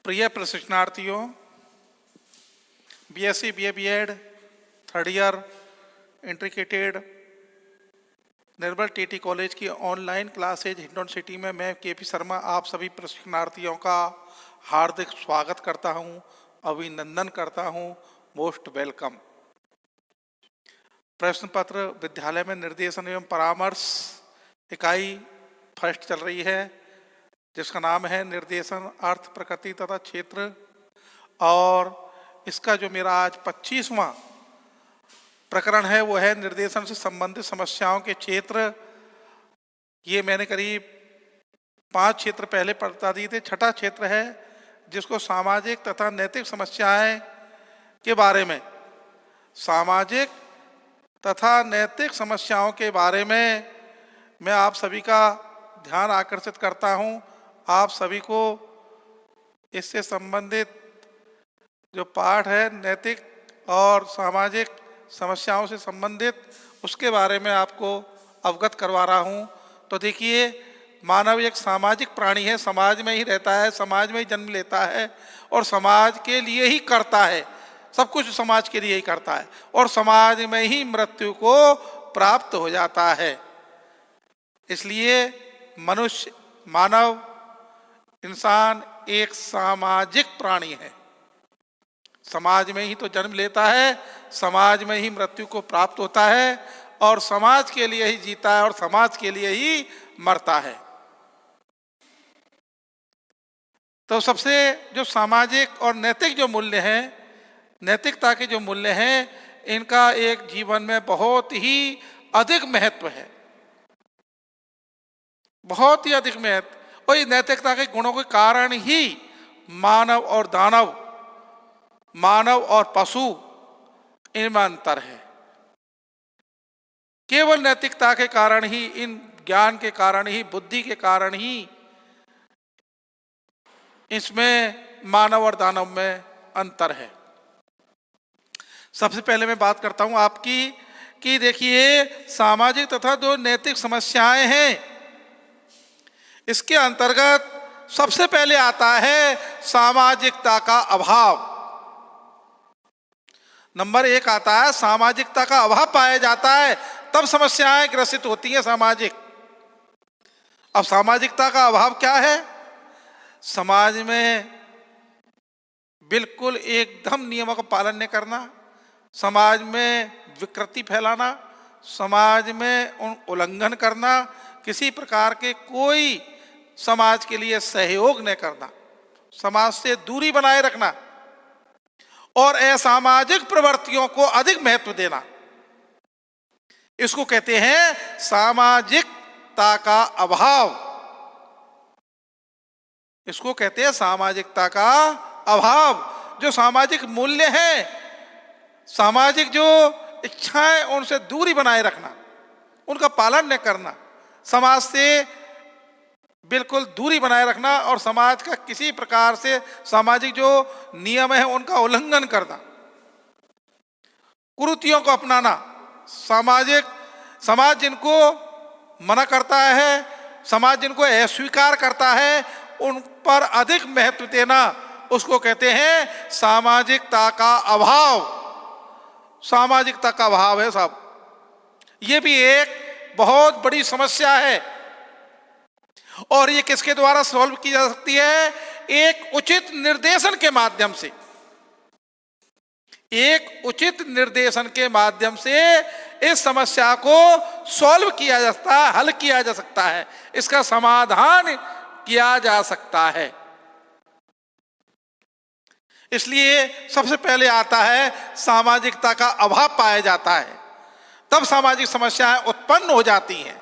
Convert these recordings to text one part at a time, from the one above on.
प्रिय प्रशिक्षणार्थियों, BSc BA BEd third year integrated Nirmal TT college की ऑनलाइन क्लासेज हिंडौन सिटी में मैं केपी शर्मा आप सभी प्रशिक्षणार्थियों का हार्दिक स्वागत करता हूं, अभिनंदन करता हूं। Most welcome. प्रश्न पत्र विद्यालय में निर्देशन एवं परामर्श इकाई फर्स्ट चल रही है, जिसका नाम है निर्देशन अर्थ प्रकृति तथा क्षेत्र। और इसका जो मेरा आज 25वां प्रकरण है वो है निर्देशन से संबंधित समस्याओं के क्षेत्र। ये मैंने करीब 5 क्षेत्र पहले बता दिए थे। छठा क्षेत्र है जिसको सामाजिक तथा नैतिक समस्याएं के बारे में, सामाजिक तथा नैतिक समस्याओं के बारे में मैं आप सभी का ध्यान आकर्षित करता हूं। आप सभी को इससे संबंधित जो पाठ है नैतिक और सामाजिक समस्याओं से संबंधित, उसके बारे में आपको अवगत करवा रहा हूं। तो देखिए, मानव एक सामाजिक प्राणी है, समाज में ही रहता है, समाज में ही जन्म लेता है और समाज के लिए ही करता है, सब कुछ समाज के लिए ही करता है और समाज में ही मृत्यु को प्राप्त हो जाता है। इसलिए मनुष्य, मानव, इंसान एक सामाजिक प्राणी है। समाज में ही तो जन्म लेता है, समाज में ही मृत्यु को प्राप्त होता है और समाज के लिए ही जीता है और समाज के लिए ही मरता है। तो सबसे जो सामाजिक और नैतिक जो मूल्य हैं, नैतिकता के जो मूल्य हैं, इनका एक जीवन में बहुत ही अधिक महत्व है, बहुत ही अधिक महत्व। और इस नैतिकता के गुणों के कारण ही मानव और दानव, मानव और पशु, इनमें अंतर है। केवल नैतिकता के कारण ही, इन ज्ञान के कारण ही, बुद्धि के कारण ही इसमें मानव और दानव में अंतर है। सबसे पहले मैं बात करता हूं आपकी कि देखिए, सामाजिक तथा जो नैतिक समस्याएं हैं, इसके अंतर्गत सबसे पहले आता है सामाजिकता का अभाव। नंबर 1 आता है सामाजिकता का अभाव पाया जाता है, तब समस्याएं ग्रसित होती हैं सामाजिक। अब सामाजिकता का अभाव क्या है? समाज में बिल्कुल एकदम नियमों का पालन नहीं करना, समाज में विकृति फैलाना, समाज में उल्लंघन करना, किसी प्रकार के कोई समाज के लिए सहयोग न करना, समाज से दूरी बनाए रखना और असामाजिक प्रवृत्तियों को अधिक महत्व देना, इसको कहते हैं सामाजिकता का अभाव। इसको कहते हैं सामाजिकता का अभाव। जो सामाजिक मूल्य हैं, सामाजिक जो इच्छाएं, उनसे दूरी बनाए रखना, उनका पालन न करना, समाज से बिल्कुल दूरी बनाए रखना और समाज का किसी प्रकार से सामाजिक जो नियम है उनका उल्लंघन करना, कुरीतियों को अपनाना, समाज जिनको मना करता है, समाज जिनको अस्वीकार करता है, उन पर अधिक महत्व देना, उसको कहते हैं सामाजिकता का अभाव। सामाजिकता का अभाव है साहब, ये भी एक बहुत बड़ी समस्या है और ये किसके द्वारा सॉल्व की जा सकती है? एक उचित निर्देशन के माध्यम से। एक उचित निर्देशन के माध्यम से इस समस्या को सॉल्व किया जा सकता है, हल किया जा सकता है, इसका समाधान किया जा सकता है। इसलिए सबसे पहले आता है सामाजिकता का अभाव पाया जाता है, तब सामाजिक समस्याएं उत्पन्न हो जाती हैं।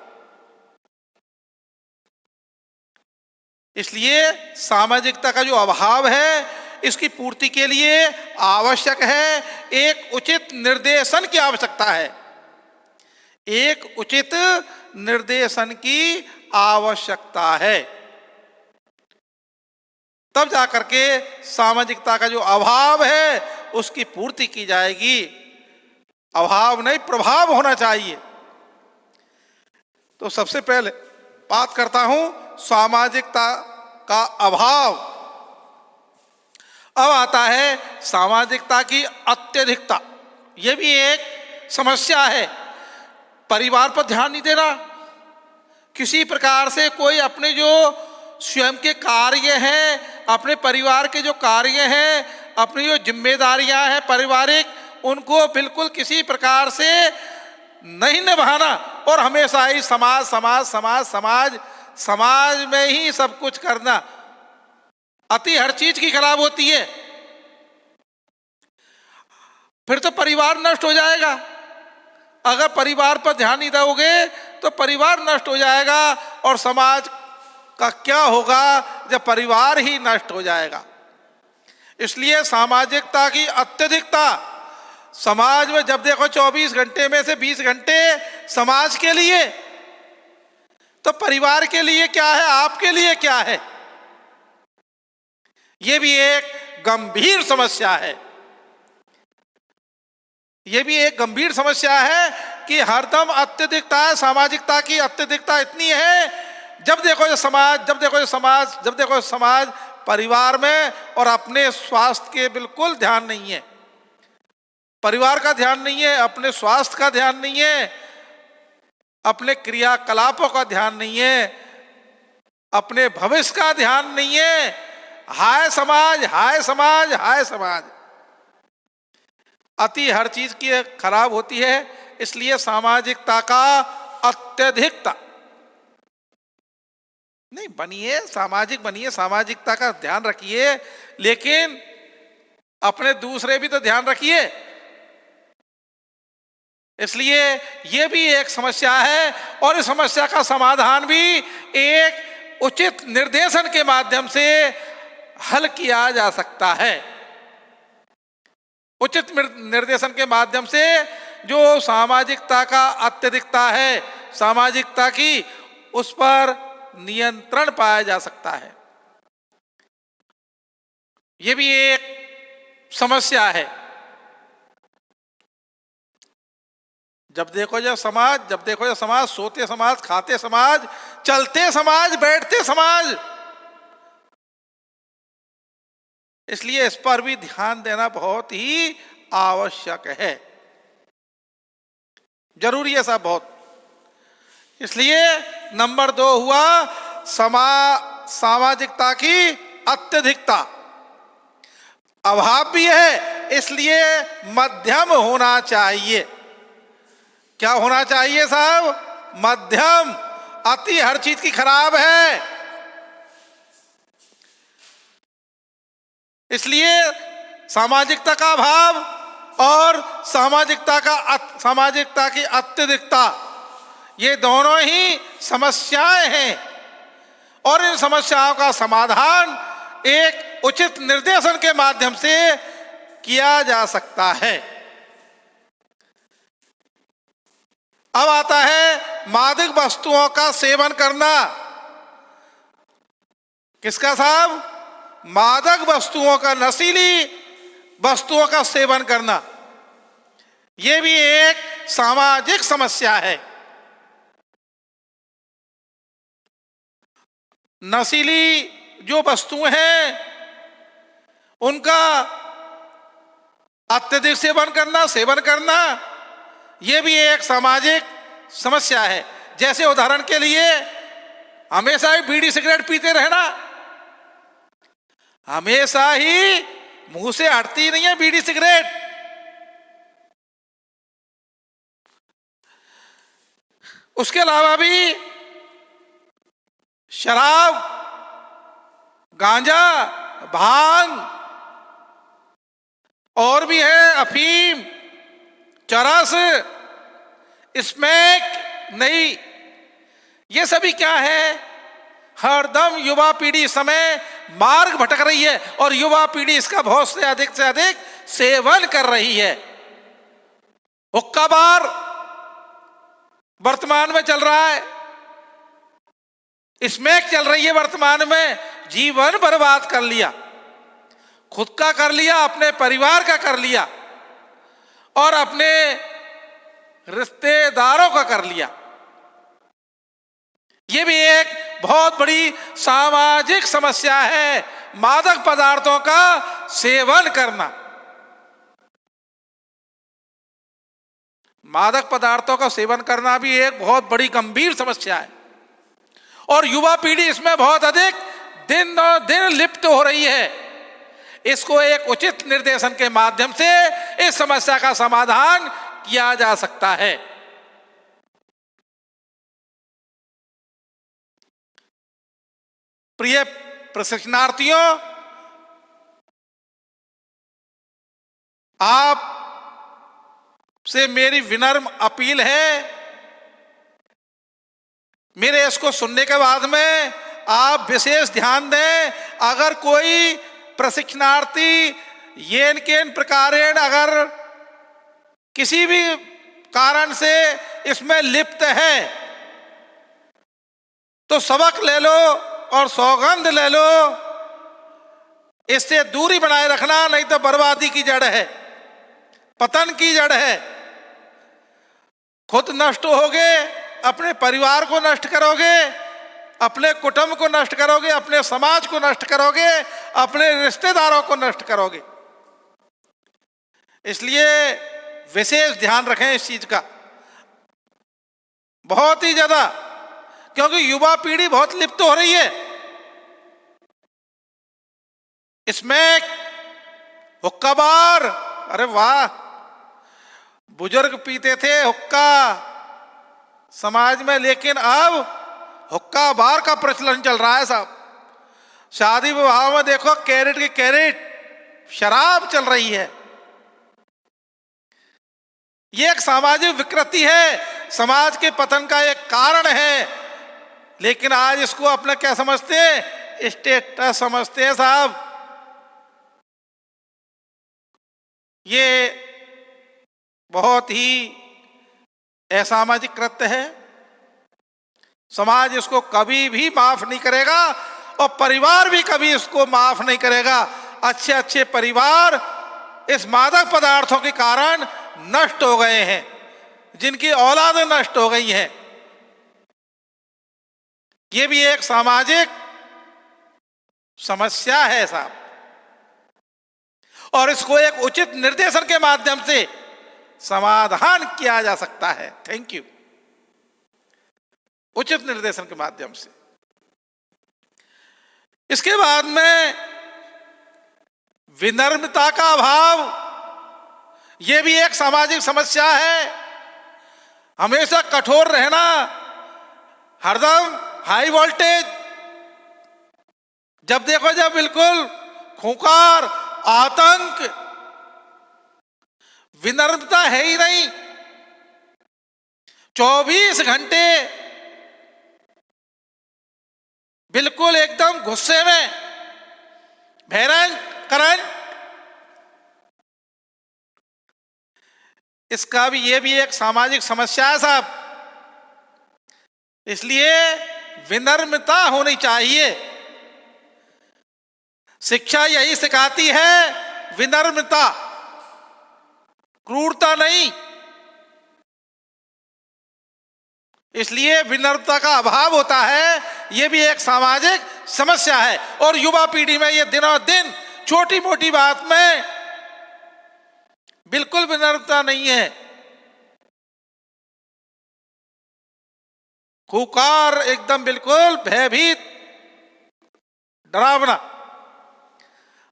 इसलिए सामाजिकता का जो अभाव है, इसकी पूर्ति के लिए आवश्यक है एक उचित निर्देशन की आवश्यकता है। एक उचित निर्देशन की आवश्यकता है, तब जाकर के सामाजिकता का जो अभाव है उसकी पूर्ति की जाएगी। अभाव नहीं, प्रभाव होना चाहिए। तो सबसे पहले बात करता हूं सामाजिकता का अभाव। अब आता है सामाजिकता की अत्यधिकता। यह भी एक समस्या है। परिवार पर ध्यान नहीं देना, किसी प्रकार से कोई अपने जो स्वयं के कार्य हैं, अपने परिवार के जो कार्य हैं, अपनी जो जिम्मेदारियां हैं पारिवारिक, उनको बिल्कुल किसी प्रकार से नहीं निभाना और हमेशा ही समाज समाज समाज समाज समाज में ही सब कुछ करना। अति हर चीज की खराब होती है, फिर तो परिवार नष्ट हो जाएगा। अगर परिवार पर ध्यान नहीं दोगे तो परिवार नष्ट हो जाएगा, और समाज का क्या होगा जब परिवार ही नष्ट हो जाएगा। इसलिए सामाजिकता की अत्यधिकता। समाज में जब देखो 24 घंटे में से 20 घंटे समाज के लिए, तो परिवार के लिए क्या है, आपके लिए क्या है? यह भी एक गंभीर समस्या है। यह भी एक गंभीर समस्या है कि हरदम अत्यधिकता, सामाजिकता की अत्यधिकता इतनी है, जब देखो जो समाज, जब देखो जो समाज, जब देखो समाज परिवार में, और अपने स्वास्थ्य के बिल्कुल ध्यान नहीं है। परिवार का ध्यान नहीं है, अपने स्वास्थ्य का ध्यान नहीं है, अपने क्रियाकलापों का ध्यान नहीं है, अपने भविष्य का ध्यान नहीं है। हाय समाज, हाय समाज, हाय समाज। अति हर चीज की खराब होती है। इसलिए सामाजिकता का अत्यधिकता नहीं बनिए, सामाजिक बनिए, सामाजिकता का ध्यान रखिए, लेकिन अपने दूसरे भी तो ध्यान रखिए। इसलिए यह भी एक समस्या है, और इस समस्या का समाधान भी एक उचित निर्देशन के माध्यम से हल किया जा सकता है। उचित निर्देशन के माध्यम से जो सामाजिकता का अत्यधिकता है, सामाजिकता की, उस पर नियंत्रण पाया जा सकता है। यह भी एक समस्या है। जब देखो जब समाज, जब देखो जब समाज, सोते समाज, खाते समाज, चलते समाज, बैठते समाज। इसलिए इस पर भी ध्यान देना बहुत ही आवश्यक है, जरूरी है सब बहुत। इसलिए नंबर 2 हुआ सामाजिकता की अत्यधिकता। अभाव भी है, इसलिए मध्यम होना चाहिए। क्या होना चाहिए साहब? मध्यम। अति हर चीज की खराब है। इसलिए सामाजिकता का अभाव और सामाजिकता की अत्यधिकता, ये दोनों ही समस्याएं हैं, और इन समस्याओं का समाधान एक उचित निर्देशन के माध्यम से किया जा सकता है। अब आता है मादक वस्तुओं का सेवन करना। किसका साहब? मादक वस्तुओं का, नशीली वस्तुओं का सेवन करना। यह भी एक सामाजिक समस्या है। नशीली जो वस्तुएं हैं उनका अत्यधिक सेवन करना, यह भी एक सामाजिक समस्या है। जैसे उदाहरण के लिए, हमेशा ही बीड़ी सिगरेट पीते रहना, हमेशा ही मुंह से हटती नहीं है बीड़ी सिगरेट। उसके अलावा भी शराब, गांजा, भांग, और भी है अफीम, चरस, स्मैक, नहीं, ये सभी क्या है? हरदम युवा पीढ़ी समय मार्ग भटक रही है, और युवा पीढ़ी इसका बहुत से अधिक सेवन कर रही है। हुक्का बार वर्तमान में चल रहा है, स्मैक चल रही है वर्तमान में। जीवन बर्बाद कर लिया, खुद का कर लिया, अपने परिवार का कर लिया, और अपने रिश्तेदारों का कर लिया। यह भी एक बहुत बड़ी सामाजिक समस्या है। मादक पदार्थों का सेवन करना। मादक पदार्थों का सेवन करना भी एक बहुत बड़ी गंभीर समस्या है और युवा पीढ़ी इसमें बहुत अधिक दिन और दिन लिप्त हो रही है। इसको एक उचित निर्देशन के माध्यम से इस समस्या का समाधान किया जा सकता है। प्रिय प्रशिक्षणार्थियों, आप से मेरी विनम्र अपील है, मेरे इसको सुनने के बाद में आप विशेष ध्यान दें। अगर कोई प्रशिक्षणार्थी येन केन प्रकारेण अगर किसी भी कारण से इसमें लिप्त है तो सबक ले लो और सौगंध ले लो, इससे दूरी बनाए रखना, नहीं तो बर्बादी की जड़ है, पतन की जड़ है। खुद नष्ट होगे, अपने परिवार को नष्ट करोगे, अपने कुटुंब को नष्ट करोगे, अपने समाज को नष्ट करोगे, अपने रिश्तेदारों को नष्ट करोगे। इसलिए विशेष ध्यान रखें इस चीज का, बहुत ही ज्यादा, क्योंकि युवा पीढ़ी बहुत लिप्त हो रही है इसमें। हुक्का बार, अरे वाह, बुजुर्ग पीते थे हुक्का समाज में, लेकिन अब हुक्का बार का प्रचलन चल रहा है साहब। शादी विवाह में देखो कैरेट की कैरेट शराब चल रही है। ये एक सामाजिक विकृति है, समाज के पतन का एक कारण है, लेकिन आज इसको अपना क्या समझते हैं, स्टेटस समझते हैं साहब। ये बहुत ही असामाजिक कृत्य है, समाज इसको कभी भी माफ नहीं करेगा और परिवार भी कभी इसको माफ नहीं करेगा। अच्छे अच्छे परिवार इस मादक पदार्थों के कारण नष्ट हो गए हैं, जिनकी औलादें नष्ट हो गई हैं। ये भी एक सामाजिक समस्या है साहब, और इसको एक उचित निर्देशन के माध्यम से समाधान किया जा सकता है। Thank you. उचित निर्देशन के माध्यम से। इसके बाद में विनम्रता का अभाव, यह भी एक सामाजिक समस्या है। हमेशा कठोर रहना, हरदम हाई वोल्टेज, जब देखो जब बिल्कुल खूंखार, आतंक, विनम्रता है ही नहीं। 24 घंटे बिल्कुल एकदम गुस्से में, भैरन करंट, इसका भी ये भी एक सामाजिक समस्या है साहब। इसलिए विनम्रता होनी चाहिए। शिक्षा यही सिखाती है, विनम्रता, क्रूरता नहीं। इसलिए विनम्रता का अभाव होता है, यह भी एक सामाजिक समस्या है। और युवा पीढ़ी में ये दिनों दिन छोटी मोटी बात में बिल्कुल विनम्रता नहीं है। खूंखार, एकदम बिल्कुल भयभीत, डरावना,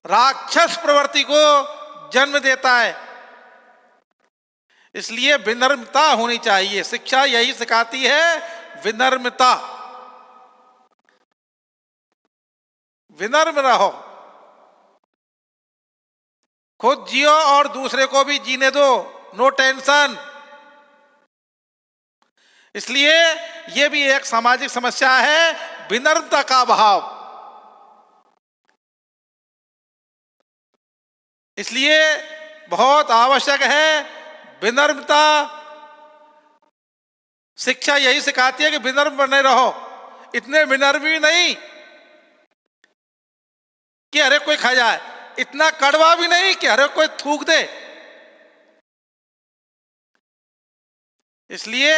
राक्षस प्रवृत्ति को जन्म देता है। इसलिए विनम्रता होनी चाहिए। शिक्षा यही सिखाती है, विनम्रता। विनम्र रहो, खुद जियो और दूसरे को भी जीने दो, नो टेंशन। इसलिए यह भी एक सामाजिक समस्या है, विनम्रता का अभाव। इसलिए बहुत आवश्यक है विनम्रता। शिक्षा यही सिखाती है कि विनम्र बने रहो। इतने विनम्र भी नहीं कि हर एक कोई खा जाए, इतना कड़वा भी नहीं कि हर एक कोई थूक दे। इसलिए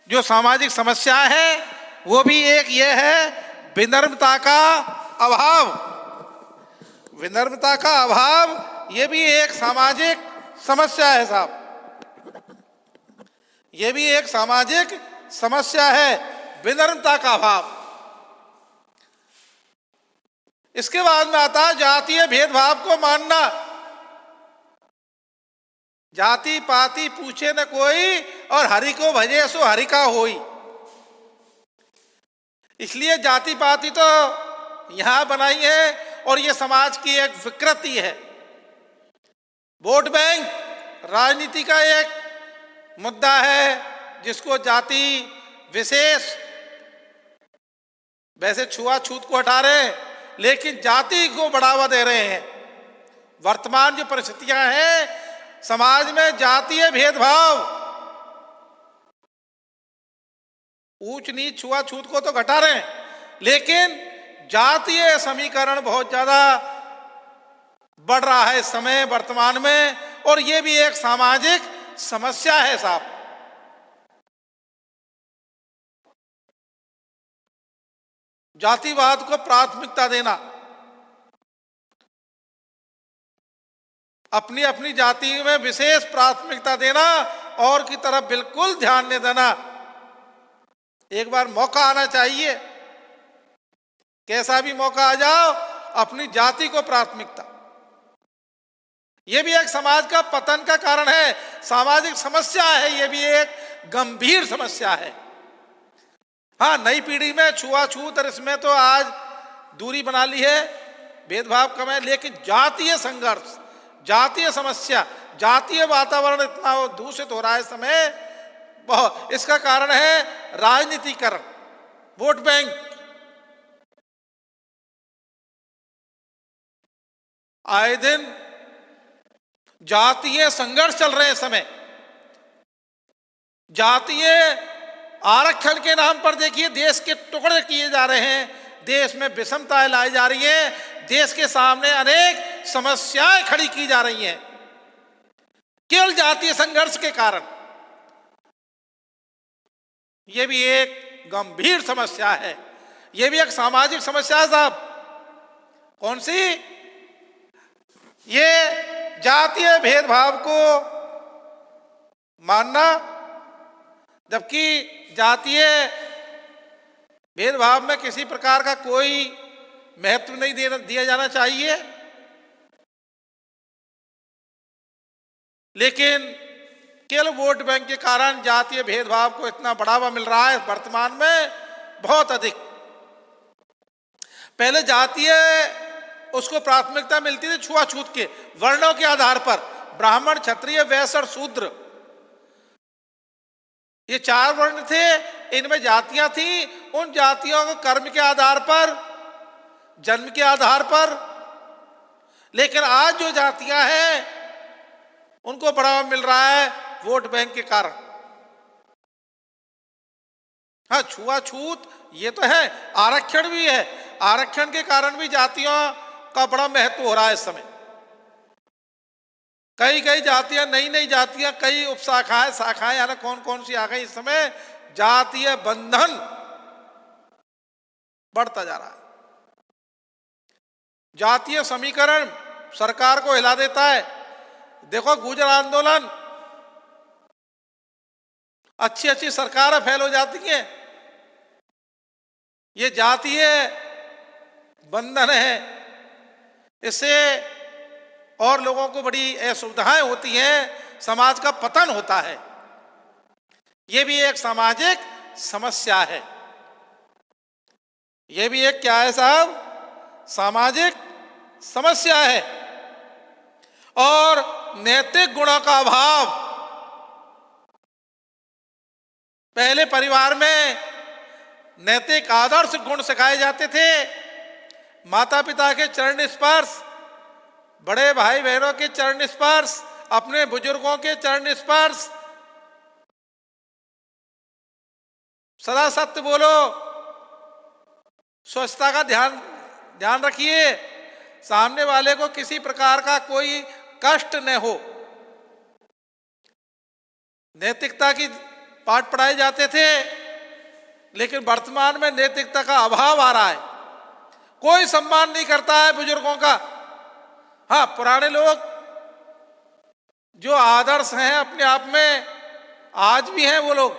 जो सामाजिक समस्या है वो भी एक ये है, विनम्रता का अभाव। विनम्रता का अभाव ये भी एक सामाजिक समस्या है साहब, ये भी एक सामाजिक समस्या है, विनम्रता का अभाव। इसके बाद में आता है जातीय भेदभाव को मानना। जाति पाति पूछे न कोई और हरि को भजे सो हरि का होई। इसलिए जाति पाति तो यहां बनाई है और ये समाज की एक विकृति है। वोट बैंक राजनीति का एक मुद्दा है जिसको जाति विशेष, वैसे छुआछूत को हटा रहे हैं लेकिन जाति को बढ़ावा दे रहे हैं। वर्तमान जो परिस्थितियां हैं समाज में, जातीय भेदभाव, ऊंच नीच छुआछूत को तो घटा रहे हैं लेकिन जातीय समीकरण बहुत ज्यादा बढ़ रहा है इस समय वर्तमान में, और ये भी एक सामाजिक समस्या है साहब। जातिवाद को प्राथमिकता देना, अपनी अपनी जाति में विशेष प्राथमिकता देना और की तरफ बिल्कुल ध्यान नहीं देना। एक बार मौका आना चाहिए, कैसा भी मौका आ जाओ, अपनी जाति को प्राथमिकता। यह भी एक समाज का पतन का कारण है, सामाजिक समस्या है, यह भी एक गंभीर समस्या है। हाँ, नई पीढ़ी में छुआछूत और इसमें तो आज दूरी बना ली है, भेदभाव कम है, लेकिन जातीय संघर्ष, जातीय समस्या, जातीय वातावरण इतना दूषित हो रहा है इस समय, बहुत इसका कारण है राजनीतिकरण, वोट बैंक। आए दिन जातीय संघर्ष चल रहे हैं इस समय। जातीय आरक्षण के नाम पर देखिए देश के टुकड़े किए जा रहे हैं, देश में विषमताएं लाई जा रही है, देश के सामने अनेक समस्याएं खड़ी की जा रही हैं केवल जातीय संघर्ष के कारण। यह भी एक गंभीर समस्या है, यह भी एक सामाजिक समस्या है साहब। कौन सी? ये जातीय भेदभाव को मानना, जबकि जातीय भेदभाव में किसी प्रकार का कोई महत्व नहीं दिया जाना चाहिए, लेकिन केवल वोट बैंक के कारण जातीय भेदभाव को इतना बढ़ावा मिल रहा है वर्तमान में, बहुत अधिक। पहले जातीय उसको प्राथमिकता मिलती थी छुआछूत के वर्णों के आधार पर, ब्राह्मण, क्षत्रिय, वैश्य और शूद्र, ये 4 वर्ण थे, इनमें जातियां थी। उन जातियों को कर्म के आधार पर, जन्म के आधार पर, लेकिन आज जो जातियां हैं उनको बढ़ावा मिल रहा है वोट बैंक के कारण। हाँ, छुआछूत ये तो है, आरक्षण भी है, आरक्षण के कारण भी जातियों का बड़ा महत्व हो रहा है इस समय। कई कई जातियां, नई नई जातियां, कई उपशाखाएं, शाखाएं, यानी कौन कौन सी आ गई इस समय। जातीय बंधन बढ़ता जा रहा है। जातीय समीकरण सरकार को हिला देता है। देखो गुर्जर आंदोलन, अच्छी अच्छी सरकारें फेल हो जाती हैं, ये जातीय बंधन है, इससे और लोगों को बड़ी असुविधाएं होती हैं, समाज का पतन होता है। यह भी एक सामाजिक समस्या है, यह भी एक क्या है साहब, सामाजिक समस्या है। और नैतिक गुणों का अभाव, पहले परिवार में नैतिक आदर्श गुण सिखाए जाते थे, माता पिता के चरण स्पर्श, बड़े भाई बहनों के चरण स्पर्श, अपने बुजुर्गों के चरण स्पर्श, सदा सत्य बोलो, स्वच्छता का ध्यान रखिए, सामने वाले को किसी प्रकार का कोई कष्ट न हो, नैतिकता की पाठ पढ़ाए जाते थे। लेकिन वर्तमान में नैतिकता का अभाव आ रहा है, कोई सम्मान नहीं करता है बुजुर्गों का, हाँ, पुराने लोग जो आदर्श हैं अपने आप में आज भी हैं वो लोग,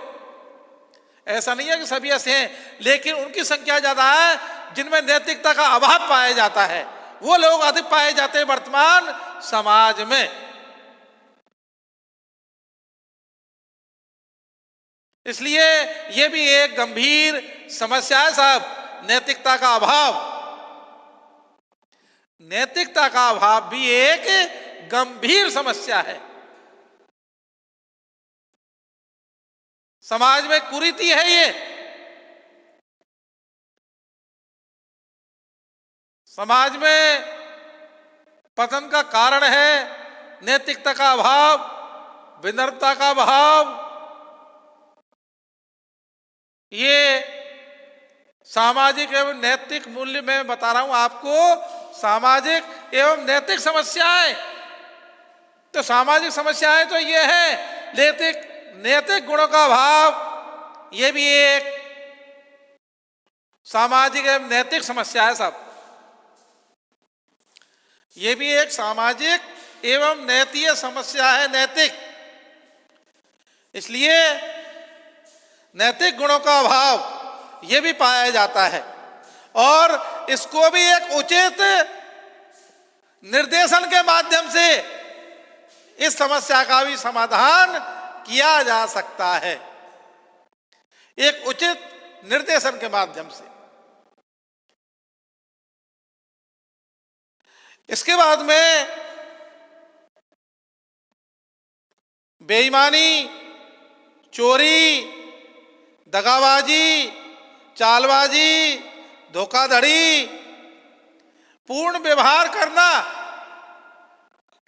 ऐसा नहीं है कि सभी ऐसे हैं, लेकिन उनकी संख्या ज्यादा है जिनमें नैतिकता का अभाव पाया जाता है। वो लोग अधिक पाए जाते हैं वर्तमान समाज में। इसलिए ये भी एक गंभीर समस्या है साहब, नैतिकता का अभाव। नैतिकता का अभाव भी एक गंभीर समस्या है। समाज में कुरीति है ये, समाज में पतन का कारण है नैतिकता का अभाव, विनम्रता का अभाव। ये सामाजिक एवं नैतिक मूल्य में बता रहा हूं आपको, सामाजिक एवं नैतिक समस्याएं। तो सामाजिक समस्याएं तो ये है, नैतिक गुणों का अभाव ये भी एक सामाजिक एवं नैतिक समस्या है साहब। ये भी एक सामाजिक एवं नैतिक समस्या है, नैतिक। इसलिए नैतिक गुणों का अभाव ये भी पाया जाता है और इसको भी एक उचित निर्देशन के माध्यम से इस समस्या का भी समाधान किया जा सकता है, एक उचित निर्देशन के माध्यम से। इसके बाद में बेईमानी, चोरी, दगाबाजी, चालबाजी, धोखाधड़ी, पूर्ण व्यवहार करना,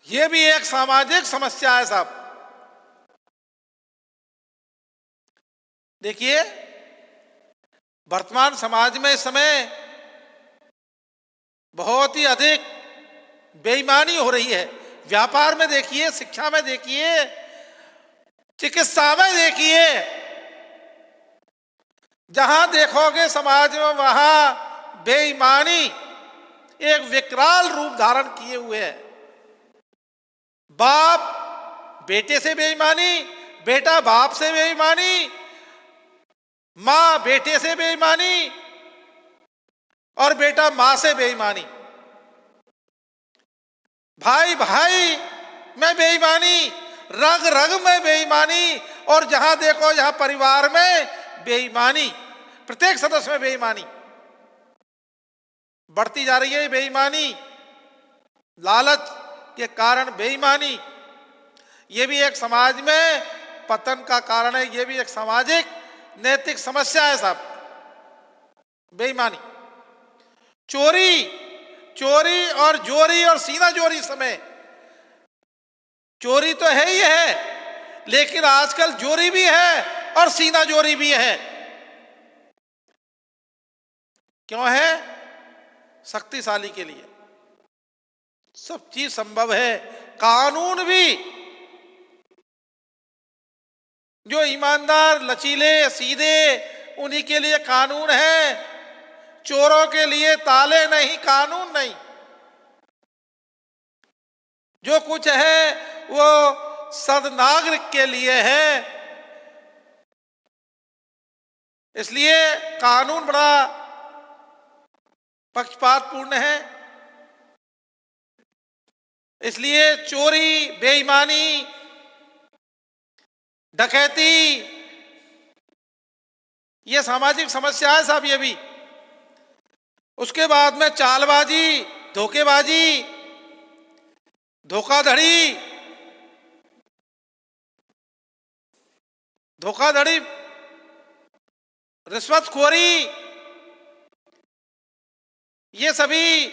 यह भी एक सामाजिक समस्या है साहब। देखिए, वर्तमान समाज में इस समय बहुत ही अधिक बेईमानी हो रही है। व्यापार में देखिए, शिक्षा में देखिए, चिकित्सा में देखिए, जहां देखोगे समाज में वहां बेईमानी एक विकराल रूप धारण किए हुए है। बाप बेटे से बेईमानी, बेटा बाप से बेईमानी, मां बेटे से बेईमानी और बेटा मां से बेईमानी, भाई भाई में बेईमानी, रग रग में बेईमानी, और जहां देखो जहां परिवार में बेईमानी, प्रत्येक सदस्य में बेईमानी बढ़ती जा रही है। बेईमानी, लालच के कारण बेईमानी, ये भी एक समाज में पतन का कारण है। ये भी एक सामाजिक नैतिक समस्या है साहब, बेईमानी। चोरी और जोरी और सीना जोरी समय, चोरी तो है ही है, लेकिन आजकल जोरी भी है और सीना जोरी भी है। क्यों है? शक्तिशाली के लिए सब चीज संभव है। कानून भी, जो ईमानदार, लचीले, सीधे, उन्हीं के लिए कानून है। चोरों के लिए ताले नहीं, कानून नहीं। जो कुछ है वो सदनागरिक के लिए है। इसलिए कानून बड़ा पक्षपातपूर्ण है। इसलिए चोरी, बेईमानी, डकैती, ये सामाजिक समस्या है साहब, ये भी। उसके बाद में चालबाजी, धोखेबाजी, धोखाधड़ी, रिश्वतखोरी, ये सभी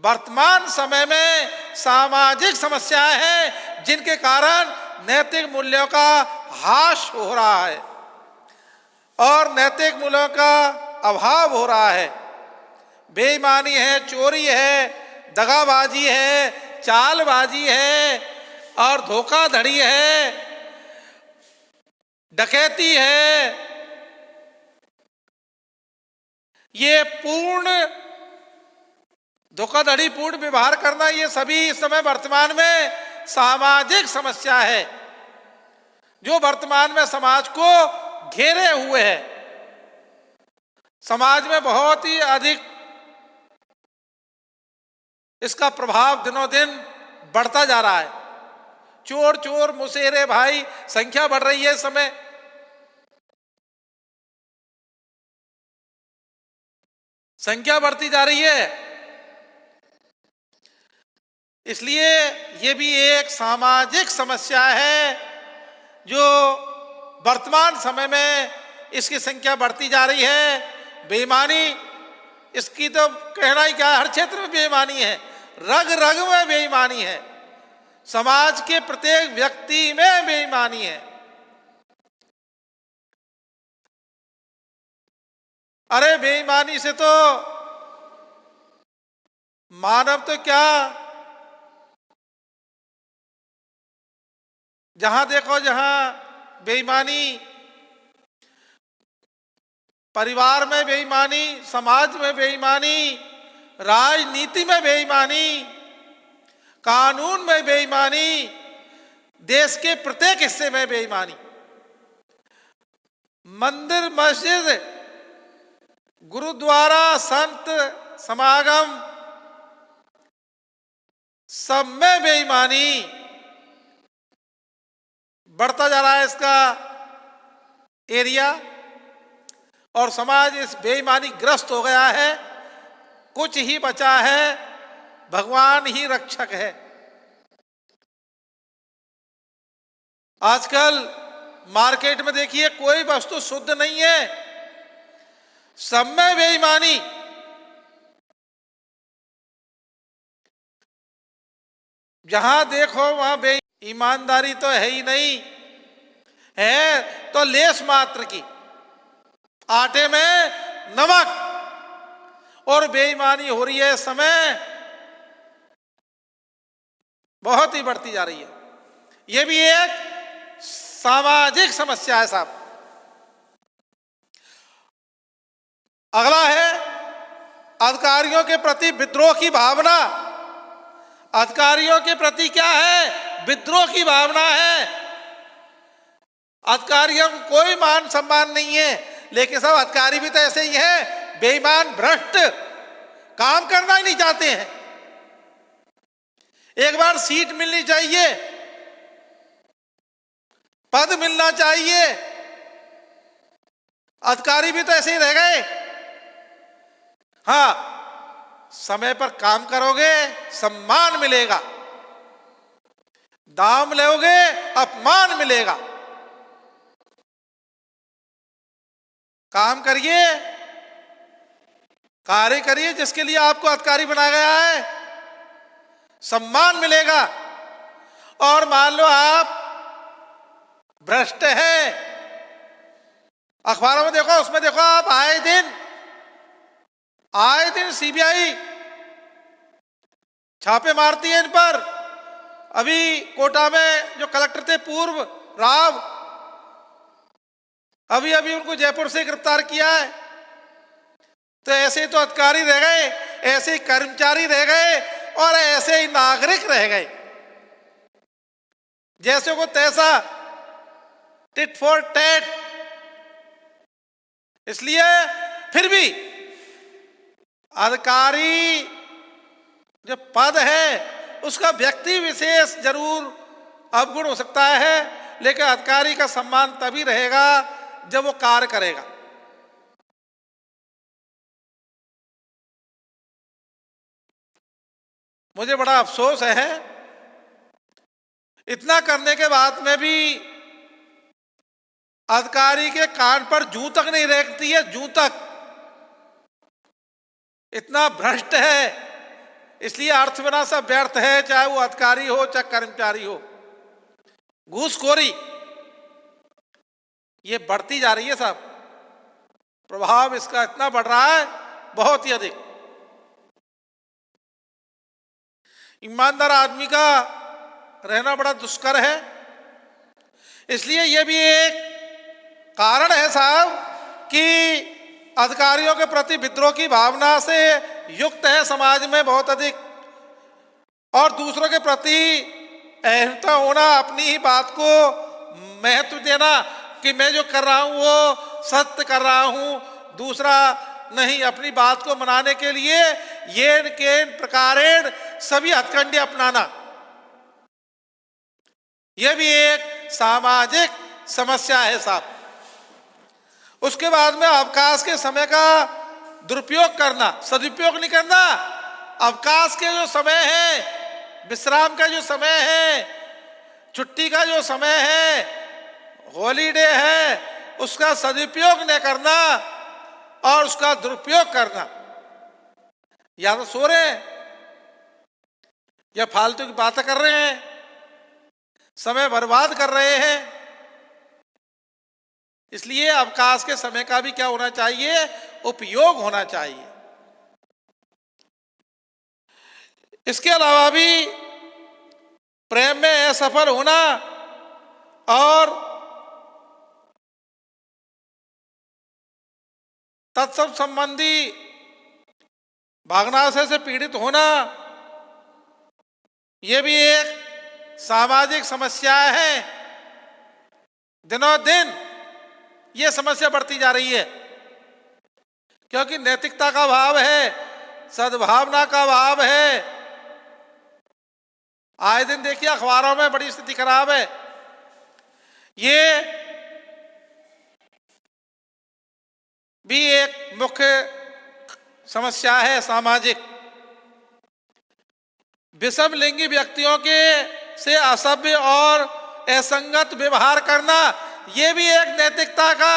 वर्तमान समय में सामाजिक समस्याएं हैं जिनके कारण नैतिक मूल्यों का ह्रास हो रहा है और नैतिक मूल्यों का अभाव हो रहा है। बेईमानी है, चोरी है, दगाबाजी है, चालबाजी है और धोखाधड़ी है, डकैती है। ये पूर्ण धोखाधड़ीपूर्ण व्यवहार करना, ये सभी इस समय वर्तमान में सामाजिक समस्या है जो वर्तमान में समाज को घेरे हुए है। समाज में बहुत ही अधिक इसका प्रभाव दिनों दिन बढ़ता जा रहा है। चोर चोर मुसेरे भाई संख्या बढ़ रही है इस समय। संख्या बढ़ती जा रही है। इसलिए ये भी एक सामाजिक समस्या है जो वर्तमान समय में इसकी संख्या बढ़ती जा रही है। बेईमानी इसकी तो कहना ही क्या है, हर क्षेत्र में बेईमानी है, रग रग में बेईमानी है, समाज के प्रत्येक व्यक्ति में बेईमानी है। अरे बेईमानी से तो मानव तो क्या, जहां देखो जहां बेईमानी, परिवार में बेईमानी, समाज में बेईमानी, राजनीति में बेईमानी, कानून में बेईमानी, देश के प्रत्येक हिस्से में बेईमानी, मंदिर मस्जिद गुरुद्वारा संत समागम सब में बेईमानी बढ़ता जा रहा है इसका एरिया, और समाज इस बेईमानी ग्रस्त हो गया है। कुछ ही बचा है, भगवान ही रक्षक है। आजकल मार्केट में देखिए कोई वस्तु शुद्ध नहीं है, सब में बेईमानी। जहां देखो वहां ईमानदारी तो है ही नहीं, है तो लेस मात्र की, आटे में नमक, और बेईमानी हो रही है इस समय, बहुत ही बढ़ती जा रही है। यह भी एक सामाजिक समस्या है साहब। अगला है अधिकारियों के प्रति विद्रोह की भावना। अधिकारियों के प्रति क्या है? विद्रोह की भावना है। अधिकारियों को कोई मान सम्मान नहीं है, लेकिन सब अधिकारी भी तो ऐसे ही हैं, बेईमान भ्रष्ट, काम करना ही नहीं चाहते हैं। एक बार सीट मिलनी चाहिए, पद मिलना चाहिए, अधिकारी भी तो ऐसे ही रह गए। हाँ, समय पर काम करोगे सम्मान मिलेगा, दाम लोगे अपमान मिलेगा। काम करिए, कार्य करिए जिसके लिए आपको अधिकारी बनाया गया है, सम्मान मिलेगा। और मान लो आप भ्रष्ट हैं, अखबारों में देखो, उसमें देखो आप आए दिन सीबीआई छापे मारती है इन पर। अभी कोटा में जो कलेक्टर थे पूर्व राव, अभी उनको जयपुर से गिरफ्तार किया है। तो ऐसे ही तो अधिकारी रह गए, ऐसे ही कर्मचारी रह गए, और ऐसे ही नागरिक रह गए, जैसे को तैसा, टिट फॉर टैट। इसलिए फिर भी अधिकारी जो पद है उसका व्यक्ति विशेष जरूर अवगुण हो सकता है, लेकिन अधिकारी का सम्मान तभी रहेगा जब वो कार्य करेगा। मुझे बड़ा अफसोस है, इतना करने के बाद में भी अधिकारी के कान पर जूं तक नहीं रेंगती है, जूं तक। इतना भ्रष्ट है, इसलिए अर्थव्यवस्था सब व्यर्थ है, चाहे वो अधिकारी हो चाहे कर्मचारी हो। घूसखोरी ये बढ़ती जा रही है साहब, प्रभाव इसका इतना बढ़ रहा है, बहुत ही अधिक। ईमानदार आदमी का रहना बड़ा दुष्कर है। इसलिए यह भी एक कारण है साहब कि अधिकारियों के प्रति विद्रोह की भावना से युक्त है समाज में बहुत अधिक, और दूसरों के प्रति अहंता होना, अपनी ही बात को महत्व देना कि मैं जो कर रहा हूं वो सत्य कर रहा हूं, दूसरा नहीं, अपनी बात को मनाने के लिए ये के प्रकारेण सभी हथकंडे अपनाना, यह भी एक सामाजिक समस्या है साहब। उसके बाद में अवकाश के समय का दुरुपयोग करना, सदुपयोग नहीं करना। अवकाश के जो समय है, विश्राम का जो समय है, छुट्टी का जो समय है, हॉलीडे है, उसका सदुपयोग न करना और उसका दुरुपयोग करना। या तो सो रहे हैं या फालतू की बातें कर रहे हैं, समय बर्बाद कर रहे हैं। इसलिए अवकाश के समय का भी क्या होना चाहिए, उपयोग होना चाहिए। इसके अलावा भी प्रेम में असफल होना और तत्सव संबंधी भावनाशय से पीड़ित होना, यह भी एक सामाजिक समस्या है। दिनों दिन ये समस्या बढ़ती जा रही है, क्योंकि नैतिकता का अभाव है, सद्भावना का अभाव है। आए दिन देखिए अखबारों में बड़ी स्थिति खराब है। ये भी एक मुख्य समस्या है सामाजिक। विषम लिंगी व्यक्तियों के से असभ्य और असंगत व्यवहार करना, यह भी एक नैतिकता का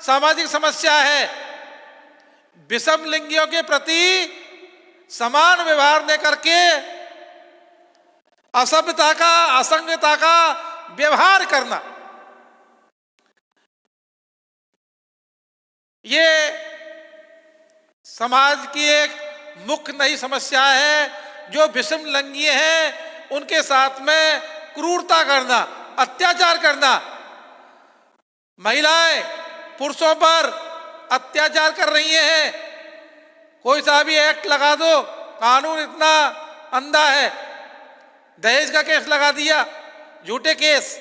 सामाजिक समस्या है। विषम लिंगियों के प्रति समान व्यवहार न करके असभ्यता का, असंगता का व्यवहार करना, ये समाज की एक मुख्य नई समस्या है। जो विषम लिंगी हैं उनके साथ में क्रूरता करना, अत्याचार करना, महिलाएं पुरुषों पर अत्याचार कर रही हैं। कोई सा भी एक्ट लगा दो, कानून इतना अंधा है, दहेज का केस लगा दिया, झूठे केस,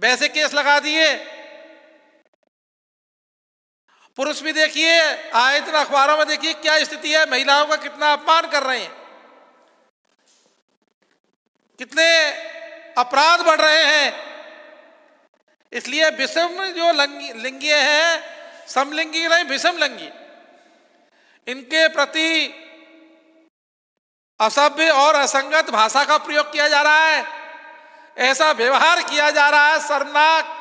वैसे केस लगा दिए। पुरुष भी देखिए, आए दिन अखबारों में देखिए क्या स्थिति है, महिलाओं का कितना अपमान कर रहे हैं, कितने अपराध बढ़ रहे हैं। इसलिए विषम जो लिंगी हैं, समलिंगी नहीं, विषम लिंगी, इनके प्रति असभ्य और असंगत भाषा का प्रयोग किया जा रहा है, ऐसा व्यवहार किया जा रहा है शर्मनाक।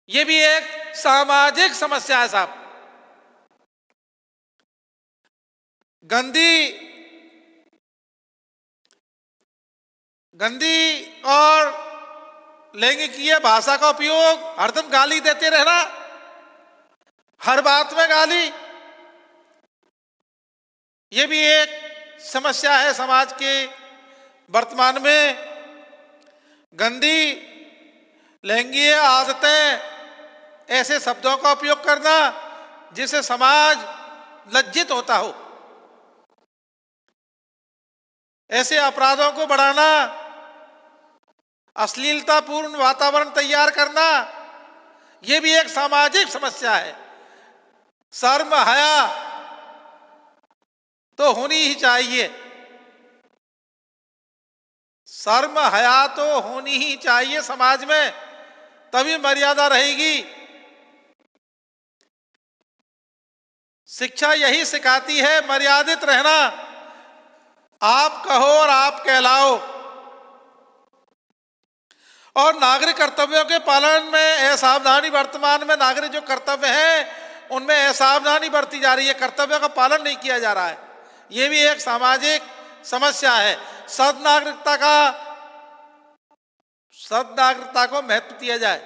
ये भी एक सामाजिक समस्या है साहब। गंदी और लैंगिक भाषा का उपयोग, हरदम गाली देते रहना, हर बात में गाली, ये भी एक समस्या है समाज के वर्तमान में। गंदी लैंगिक आदतें, ऐसे शब्दों का उपयोग करना जिससे समाज लज्जित होता हो, ऐसे अपराधों को बढ़ाना, अश्लीलतापूर्ण वातावरण तैयार करना, यह भी एक सामाजिक समस्या है। शर्म हया तो होनी ही चाहिए, शर्म हया तो होनी ही चाहिए समाज में, तभी मर्यादा रहेगी। शिक्षा यही सिखाती है मर्यादित रहना, आप कहो और आप कहलाओ। और नागरिक कर्तव्यों के पालन में असावधानी, वर्तमान में नागरिक जो कर्तव्य हैं उनमें असावधानी बरती जा रही है, कर्तव्यों का पालन नहीं किया जा रहा है। यह भी एक सामाजिक समस्या है। सद्नागरिकता को महत्व दिया जाए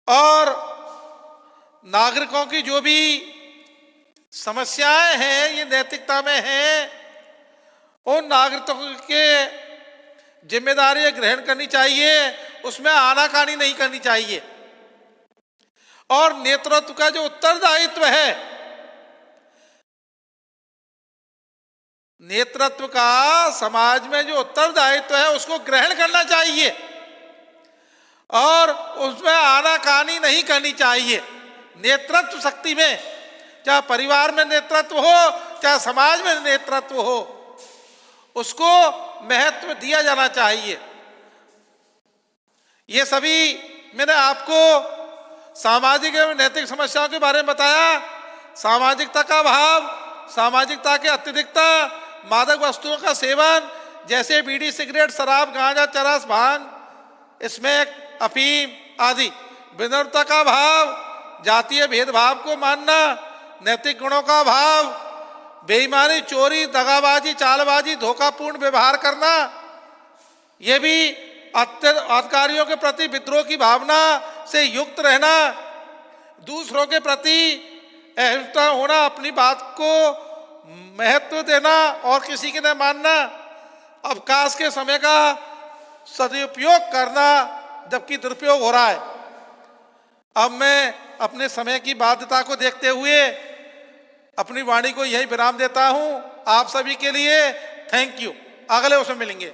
और नागरिकों की जो भी समस्याएं हैं ये नैतिकता में हैं, उन नागरिकों के जिम्मेदारी ग्रहण करनी चाहिए, उसमें आनाकानी नहीं करनी चाहिए। और नेतृत्व का जो उत्तरदायित्व है, नेतृत्व का समाज में जो उत्तरदायित्व है उसको ग्रहण करना चाहिए और उसमें आनाकानी नहीं करनी चाहिए। नेतृत्व शक्ति में, चाहे परिवार में नेतृत्व हो, चाहे समाज में नेतृत्व हो, उसको महत्व दिया जाना चाहिए। ये सभी मैंने आपको सामाजिक एवं नैतिक समस्याओं के बारे में बताया। सामाजिकता का अभाव, सामाजिकता की अत्यधिकता, मादक वस्तुओं का सेवन जैसे बीड़ी, सिगरेट, शराब, गांजा, चरस, भांग, स्मैक, अफीम आदि, विनम्रता का अभाव, जातीय भेदभाव को मानना, नैतिक गुणों का अभाव, बेईमानी, चोरी, दगाबाजी, चालबाजी, धोखापूर्ण व्यवहार करना, ये भी अधिकारियों के प्रति विद्रोह की भावना से युक्त रहना, दूसरों के प्रति अहिंसा होना, अपनी बात को महत्व देना और किसी की न मानना, अवकाश के समय का सदुपयोग करना जबकि दुरुपयोग हो रहा है। अब मैं अपने समय की बाध्यता को देखते हुए अपनी वाणी को यही विराम देता हूं। आप सभी के लिए थैंक यू। अगले उसमें मिलेंगे।